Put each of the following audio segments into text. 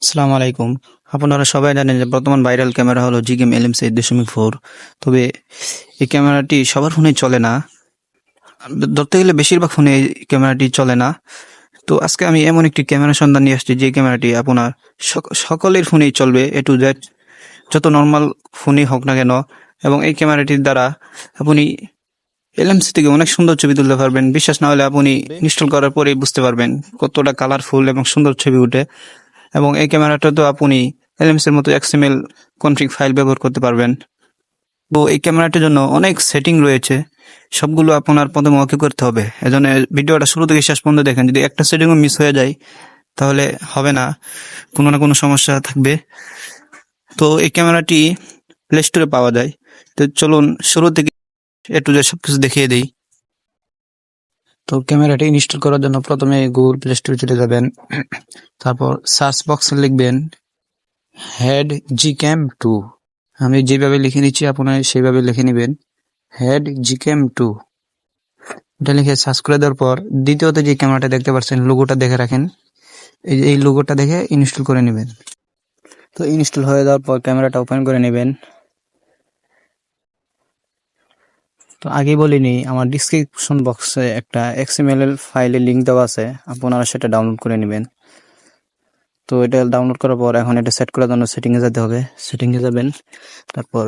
আসসালামু আলাইকুম। আপনারা সবাই জানেন যে বর্তমান ভাইরাল ক্যামেরা হলো জিগেম এলএমসি 8.4। তবে এই ক্যামেরাটি সবার ফোনে চলে না। ধরতে গেলে বেশিরভাগ ফোনে এই ক্যামেরাটি চলে না। তো আজকে আমি এমন একটি ক্যামেরা সন্ধান নিয়ে আসছি যে ক্যামেরাটি আপনার সকলের ফোনেই চলবে, এ টু জেড, যত নর্মাল ফোনই হোক না কেন। এবং এই ক্যামেরাটির দ্বারা আপনি এলএমসি থেকে অনেক সুন্দর ছবি তুলতে পারবেন। বিশ্বাস না হলে আপনি ইনস্টল করার পরেই বুঝতে পারবেন কতটা কালারফুল এবং সুন্দর ছবি উঠে। এবং এই ক্যামেরাটা তো আপনি এলএমসি এর মতো এক্সএমএল কনফিগ ফাইল ব্যবহার করতে পারবেন। তো এই ক্যামেরাটির জন্য অনেক সেটিং রয়েছে, সবগুলো আপনার প্রথমে ওকে করতে হবে। এজন্য ভিডিওটা শুরু থেকে শেষ পর্যন্ত দেখেন। যদি একটা সেটিংও মিস হয়ে যায় তাহলে হবে না, কোনো না কোনো সমস্যা থাকবে। তো এই ক্যামেরাটি প্লে স্টোরে পাওয়া যায়। তো চলুন শুরু থেকে এ টু জেড সবকিছু দেখিয়ে দিই। তো ক্যামেরাটি ইনস্টল করার জন্য প্রথমে গুগল প্লে স্টোরে চলে যাবেন। তারপর সার্চ বক্সে লিখবেন হেড জিক্যাম 2। আমি যেভাবে লিখে নিচ্ছি আপনারা সেইভাবে লিখে নেবেন, হেড জিক্যাম 2। এটা লিখে সার্চ করে দেওয়ার পর দ্বিতীয়ত যে ক্যামেরাটা দেখতে পাচ্ছেন, লোগোটা দেখে রাখেন। এই লোগোটা দেখে ইনস্টল করে নেবেন। তো ইনস্টল হয়ে যাওয়ার পর ক্যামেরাটা ওপেন করে নেবেন। তো আগে বলিনি, আমার ডিসক্রিপশন বক্সে একটা এক্সএমএল ফাইলের লিঙ্ক দেওয়া আছে, আপনারা সেটা ডাউনলোড করে নেবেন। তো এটা ডাউনলোড করার পর এখন এটা সেট করার জন্য সেটিংয়ে যেতে হবে। সেটিংয়ে যাবেন, তারপর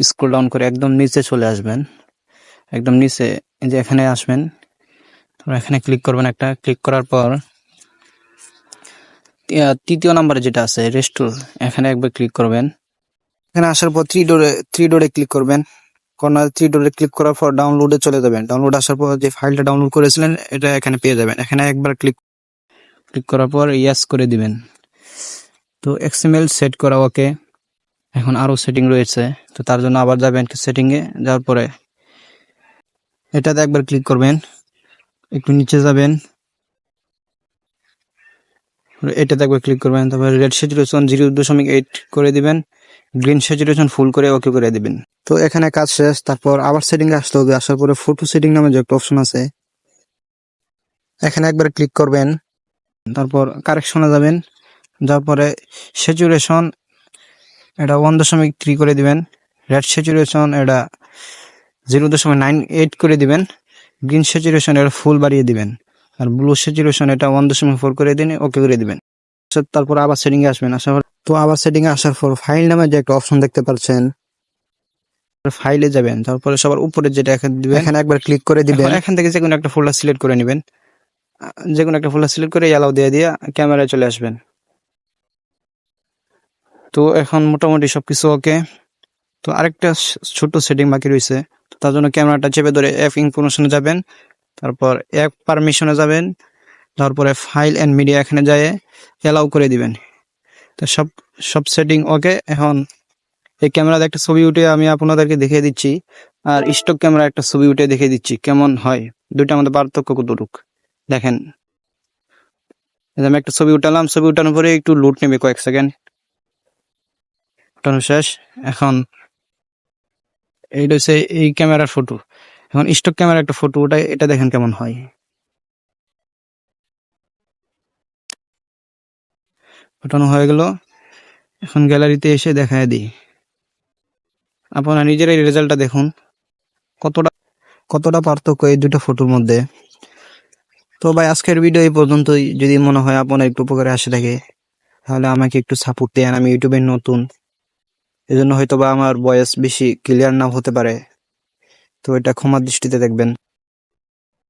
স্ক্রল ডাউন করে একদম নিচে চলে আসবেন। একদম নিচে এই যে এখানে আসবেন, তারপর এখানে ক্লিক করবেন। একটা ক্লিক করার পর তৃতীয় নম্বরে যেটা আছে রেস্টোর, এখানে একবার ক্লিক করবেন। এখানে আসার পর থ্রি ডোরে ক্লিক করবেন। কর্নার থ্রি ডোরে ক্লিক করার পর ডাউনলোডে চলে যাবেন। ডাউনলোড আসার পর যে ফাইলটা ডাউনলোড করেছিলেন এটা এখানে পেয়ে যাবেন। এখানে একবার ক্লিক করার পর ইয়েস করে দিবেন। তো এক্সএমএল সেট করা ওকে। এখন আরো সেটিং রয়েছে, তো তার জন্য আবার যাবেন সেটিংয়ে। যাওয়ার পরে এটাতে একবার ক্লিক করবেন, একটু নিচে যাবেন, এটাতে একবার ক্লিক করবেন। তারপরে রেড স্যাচুরেশন 0.8 করে দিবেন, গ্রিন স্যাচুরেশন ফুল করে ওকে করে দিবেন। তো এখানে কাজ শেষ। তারপর আবার সেটিংয়ে আসতে হবে। আসার পরে ফটো সেটিং নামে যে একটা অপশন আছে, এখানে একবার ক্লিক করবেন। তারপর কারেকশনে যাবেন, যাওয়ার পরে স্যাচুরেশন এটা 1.3 করে দিবেন, রেড স্যাচুরেশন এটা 0.98 করে দিবেন, গ্রিন স্যাচুরেশন এটা ফুল বাড়িয়ে দিবেন, আর ব্লু স্যাচুরেশন এটা 1.4 করে দিন, ওকে করে দিবেন। তারপর আবার সেটিং এ আসবেন। তো আবার সেটিং এ আসার পর ফাইল নামে যে একটা অপশন দেখতে পাচ্ছেন, ফাইলে যাবেন। তারপরে সবার উপরে যেটা এখানে দিবেন, এখানে একবার ক্লিক করে দিবেন। এখান থেকে যে কোনো একটা ফোল্ডার সিলেক্ট করে নেবেন। যে কোনো একটা ফোল্ডার সিলেক্ট করে অ্যালাউ দিয়ে ক্যামেরায় চলে আসবেন। তো এখন মোটামুটি সবকিছু ওকে। তো আরেকটা ছোট সেটিং বাকি রয়েছে। তার জন্য ক্যামেরাটা চেপে ধরে অ্যাপ ইনফরমেশনে যাবেন, তারপর অ্যাপ পারমিশনে যাবেন, তারপরে ফাইল এন্ড মিডিয়া এখানে যায় অ্যালাউ করে দিবেন। তো সব সেটিং ওকে। এখন এই ক্যামেরাতে একটা ছবি উঠে আমি আপনাদেরকে দেখিয়ে দিচ্ছি, আর স্টক ক্যামেরা একটা ছবি উঠে দেখিয়ে দিচ্ছি কেমন হয়, দুইটার মধ্যে পার্থক্য কতটুক দেখেন। আমি একটা ছবি উঠালাম, ছবি উঠানোর পরে একটু লোড নেবে কয়েক সেকেন্ড, উঠানো শেষ। এখন এইটা হচ্ছে এই ক্যামেরার ফটো। এখন স্টক ক্যামেরা একটা ফটো ওটাই, এটা দেখেন কেমন হয়। ওঠানো হয়ে গেল। এখন গ্যালারিতে এসে দেখায় দিই, আপনারা নিজেরাই রেজাল্টটা দেখুন কতটা কতটা পার্থক্য এই দুটো ফটোর মধ্যে। তো ভাই আজকের ভিডিও এই পর্যন্তই। যদি মনে হয় আপনার একটু উপকারে আসে থাকে তাহলে আমাকে একটু সাপোর্ট দেন। আমি ইউটিউবে নতুন, এজন্য হয়তো বা আমার ভয়েস বেশি ক্লিয়ার না হতে পারে, তো এটা ক্ষমার দৃষ্টিতে দেখবেন।